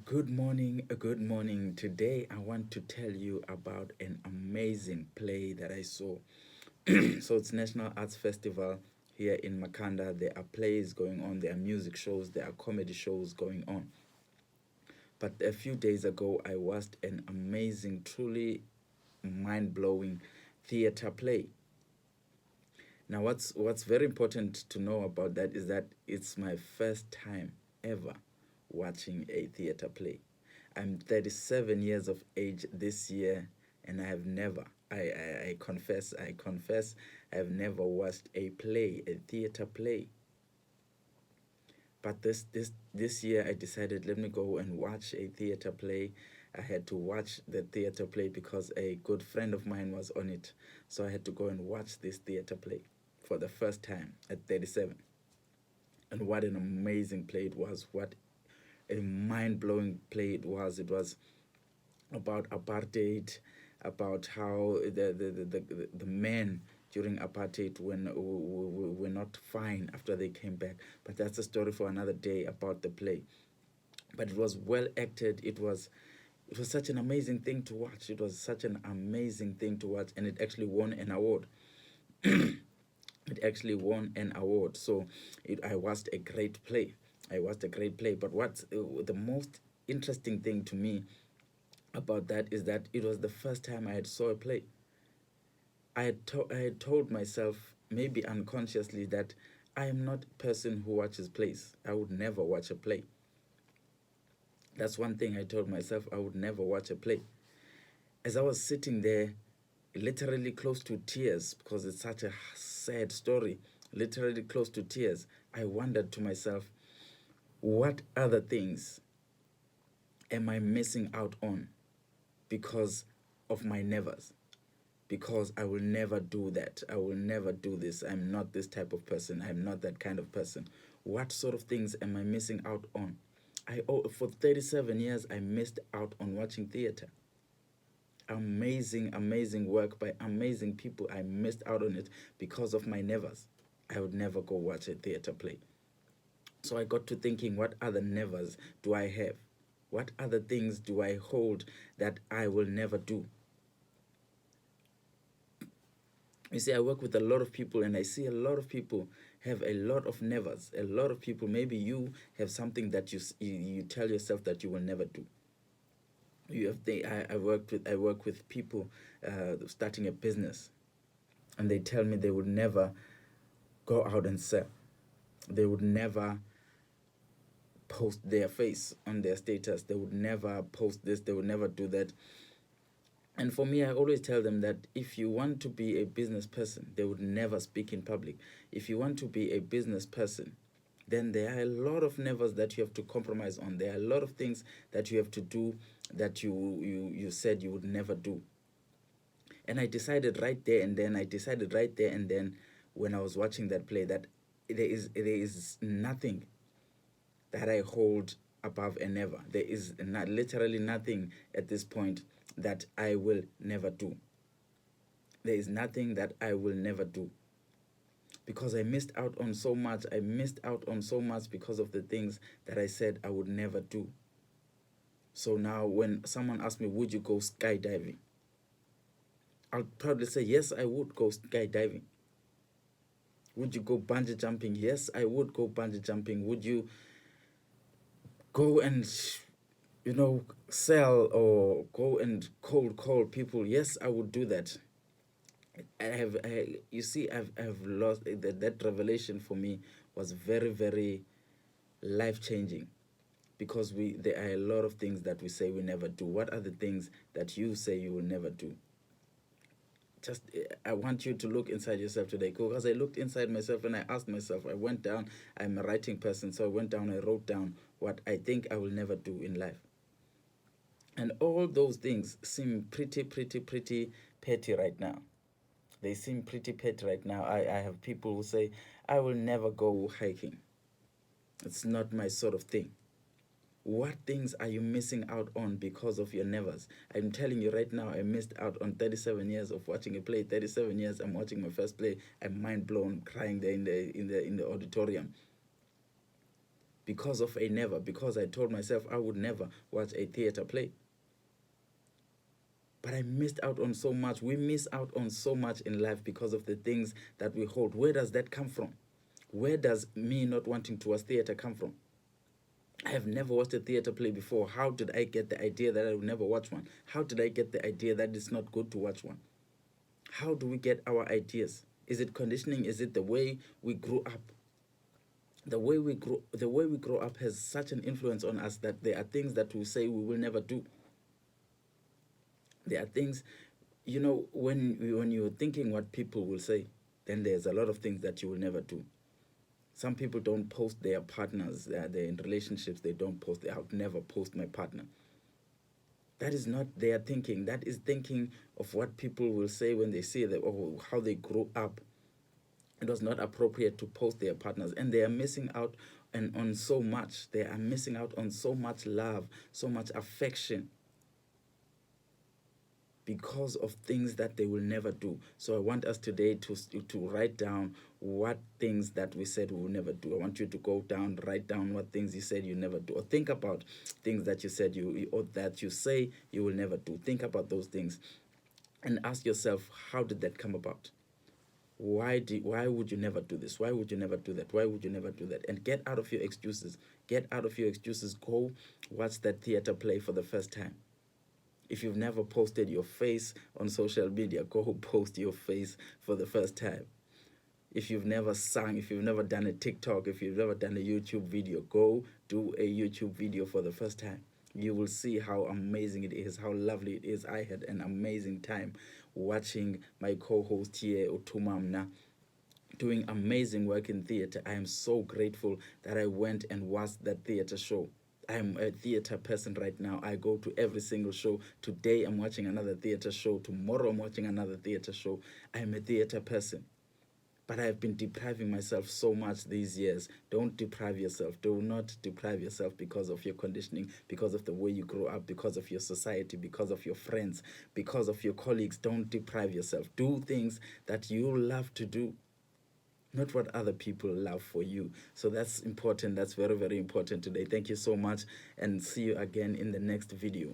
Good morning, good morning. Today I want to tell you about an amazing play that I saw. So it's National Arts Festival here in Makanda. There are plays going on, there are music shows, there are comedy shows going on. But a few days ago I watched an amazing, truly mind-blowing theater play. Now what's very important to know about that is that it's my first time ever watching a theater play. I'm 37 years of age this year, and I have never, I confess, I have never watched a play, a theater play. But this year I decided, let me go and watch a theater play. I had to watch the theater play because a good friend of mine was on it. So I had to go and watch this theater play for the first time at 37. And what an amazing play it was. What a mind-blowing play it was. It was about apartheid, about how the men during apartheid were not fine after they came back. But that's a story for another day about the play. But it was well acted. It was such an amazing thing to watch. It was such an amazing thing to watch, and it actually won an award. It actually won an award. So I watched a great play. I watched a great play. But what's the most interesting thing to me about that is that it was the first time I had saw a play. I had told myself, maybe unconsciously, that I am not a person who watches plays. I would never watch a play. That's one thing I told myself. I would never watch a play. As I was sitting there, literally close to tears, because it's such a sad story, literally close to tears, I wondered to myself, what other things am I missing out on because of my nevers? Because I will never do that. I will never do this. I'm not this type of person. I'm not that kind of person. What sort of things am I missing out on? For 37 years, I missed out on watching theater. Amazing, amazing work by amazing people. I missed out on it because of my nevers. I would never go watch a theater play. So I got to thinking, what other nevers do I have? What other things do I hold that I will never do? You see, I work with a lot of people, and I see a lot of people have a lot of nevers. A lot of people, maybe you have something that you tell yourself that you will never do. I work with people starting a business, and they tell me they would never go out and sell. They would never post their face on their status. They would never post this. They would never do that. And for me, I always tell them that if you want to be a business person, they would never speak in public. If you want to be a business person, then there are a lot of nevers that you have to compromise on. There are a lot of things that you have to do that you said you would never do. And I decided right there and then, when I was watching that play, that there is nothing that I hold above and never. There is not, literally nothing at this point that I will never do. There is nothing that I will never do. Because I missed out on so much. I missed out on so much because of the things that I said I would never do. So now when someone asks me, would you go skydiving? I'll probably say, yes, I would go skydiving. Would you go bungee jumping? Yes, I would go bungee jumping. Would you go and sell or go and cold call people? Yes, I would do that. You see, I've lost that revelation for me was very, very life changing, because there are a lot of things that we say we never do. What are the things that you say you will never do? Just I want you to look inside yourself today, because I looked inside myself and I asked myself. I went down. I'm a writing person, so I went down. I wrote down what I think I will never do in life, and all those things seem pretty, pretty, pretty petty right now. They seem pretty petty right now. I have people who say, I will never go hiking. It's not my sort of thing. What things are you missing out on because of your nevers? I'm telling you right now, I missed out on 37 years of watching a play. 37 years, I'm watching my first play. I'm mind blown, crying there in the auditorium. because of a never, because I told myself I would never watch a theater play. But I missed out on so much. We miss out on so much in life because of the things that we hold. Where does that come from? Where does me not wanting to watch theater come from? I have never watched a theater play before. How did I get the idea that I would never watch one? How did I get the idea that it's not good to watch one? How do we get our ideas? Is it conditioning? Is it the way we grew up? The way we grow up has such an influence on us that there are things that we say we will never do. There are things, when you're thinking what people will say, then there's a lot of things that you will never do. Some people don't post their partners, they're in relationships, they don't post, I would never post my partner. That is not their thinking. That is thinking of what people will say when they see that, oh, how they grew up. It was not appropriate to post their partners, and they are missing out on so much. They are missing out on so much love, so much affection, because of things that they will never do. So I want us today to write down what things that we said we will never do. I want you to go down, write down what things you said you never do, or think about things that you said or that you say you will never do. Think about those things and ask yourself, how did that come about? Why would you never do this? Why would you never do that? Why would you never do that? And get out of your excuses. Get out of your excuses. Go watch that theater play for the first time. If you've never posted your face on social media, go post your face for the first time. If you've never sung, if you've never done a TikTok, if you've never done a YouTube video, go do a YouTube video for the first time. You will see how amazing it is, how lovely it is. I had an amazing time watching my co-host here, Utumamna, doing amazing work in theater. I am so grateful that I went and watched that theater show. I'm a theater person right now. I go to every single show. Today I'm watching another theater show. Tomorrow I'm watching another theater show. I'm a theater person. But I've been depriving myself so much these years. Don't deprive yourself. Do not deprive yourself because of your conditioning, because of the way you grow up, because of your society, because of your friends, because of your colleagues. Don't deprive yourself. Do things that you love to do, not what other people love for you. So that's important. That's very, very important today. Thank you so much, and see you again in the next video.